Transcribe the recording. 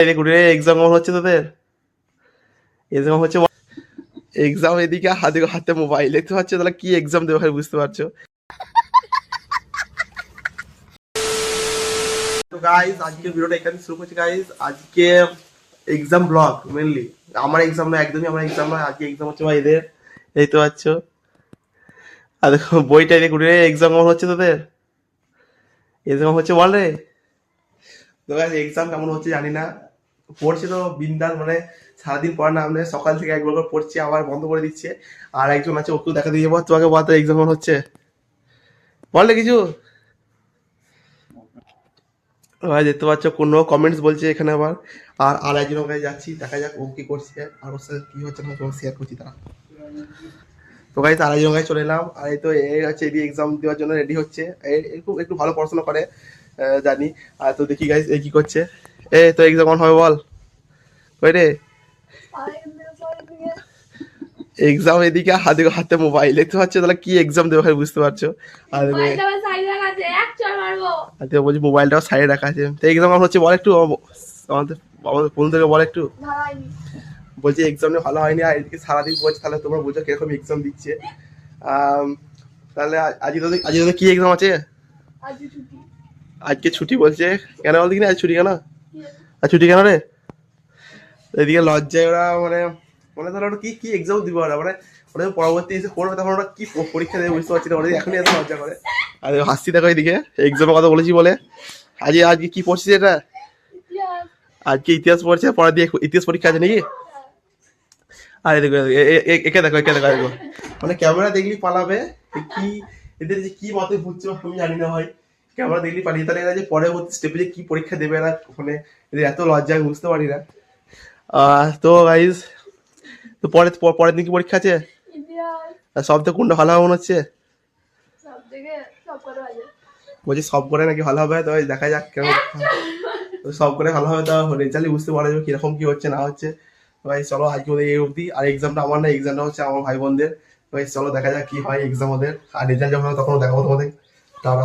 Exam হচ্ছে তোদের exam হচ্ছে এক্সাম এদিকে হাতে হাতে মোবাইল দেখতে পাচ্ছ তাহলে কি এক্সাম দেবে ভাই বুঝতে পারছো। তো গাইস আজকে ভিডিওটা এখানে শুরু করছি গাইস। আজকে এক্সাম ব্লগ মেনলি আমার এক্সাম না, একদমই আমার এক্সাম নয়। আজকে এক্সাম হচ্ছে ভাই এদের, এই তো পাচ্ছ। আর দেখো বইটা এদিকে ঘুরে এক্সাম হচ্ছে তোদের এক্সাম হচ্ছে বল রে। তো গাইস এক্সাম কেমন হচ্ছে জানি না, পড়ছি তো বিন্দাস, মানে সারাদিন পড়া না, মানে সকাল থেকে একবার করে পড়ছি আবার বন্ধ করে দিচ্ছে। আর একজন আছে ওকে দেখা দিয়ে যাবো, তোমাকে বলতে এক্সাম হচ্ছে বললে কিছু। ভাই দেখতে পাচ্ছ কোনো কমেন্টস বলছে এখানে আবার। আর আর একজনের কাছে যাচ্ছি, দেখা যাক ও কি করছে আর ওর সাথে কি হচ্ছে না তোমাকে শেয়ার করছি তারা। তো গাইস আর একজনের কাছে চলে এলাম, আর এই তো এই হচ্ছে এদিকে এক্সাম দেওয়ার জন্য রেডি হচ্ছে। একটু একটু ভালো পড়াশোনা করে জানি। আর তো দেখি গাইস এই কি করছে। এ তো এক্সাম অন হবে বল ওই রে। এক্সাম এদিকে হাতে হাতে মোবাইল দেখতে পাচ্ছ তাহলে কি এক্সাম দেবে ভাই বুঝতে পারছো। আর বলছি মোবাইলটাও সাইডে রাখা আছে। তো এক্সাম হচ্ছে বল একটু আমাদের আমাদের বন্ধুদেরকে বল একটু। বলছি এক্সাম নিয়ে ভালো হয়নি, আর এদিকে সারাদিন বলছে, তাহলে তোমরা বুঝো কিরকম এক্সাম দিচ্ছে। তাহলে আজকে তোদের কি এক্সাম আছে? আজকে ছুটি বলছে কেন বলতে কিনা, আজ ছুটি কেন? আর ছুটি কেন রে? এদিকে লজ্জায় ওরা মানে মানে ধরো ওরা কি কি এক্সাম দিব ওরা, মানে ওরা পরবর্তী এসে পড়বে তখন ওরা কি পরীক্ষা দেবে বুঝতে পারছি না। ওরা এখনই এত লজ্জা করে। আর হাসছি দেখো এদিকে এক্সামের কথা বলেছি বলে। আজকে আজকে কি পড়ছিস এটা? আজকে ইতিহাস পড়ছে, পরে দিয়ে ইতিহাস পরীক্ষা আছে নাকি? আর এদিকে একে দেখো একে দেখো দেখো, মানে ক্যামেরা দেখলি পালাবে। কি এদের যে কি মতে বুঝছে আমি জানি না ভাই। ক্যামেরা দেখলি পালিয়ে, তাহলে এরা যে পরবর্তী স্টেপে যে কি পরীক্ষা দেবে এরা, মানে এদের এত লজ্জা আমি বুঝতে পারি না। তো গাইজ তো পরের দিন কি পরীক্ষা আছে? সব থেকে কোনটা ভালো হবে মনে হচ্ছে? বলছি সব করে নাকি ভালো হবে, তো দেখা যাক কেমন। সব করে ভালো হবে, তো রেজাল্টই বুঝতে পারা যাবে কিরকম কি হচ্ছে না হচ্ছে। ভাই চলো আজকে ওদের এই অবধি। আর এক্সামটা আমার না, এক্সামটা হচ্ছে আমার ভাই বোনদের। ভাই চলো দেখা যাক কি হয় এক্সাম ওদের, আর রেজাল্ট যখন হবে তখন দেখাবো তোমাদের। তারা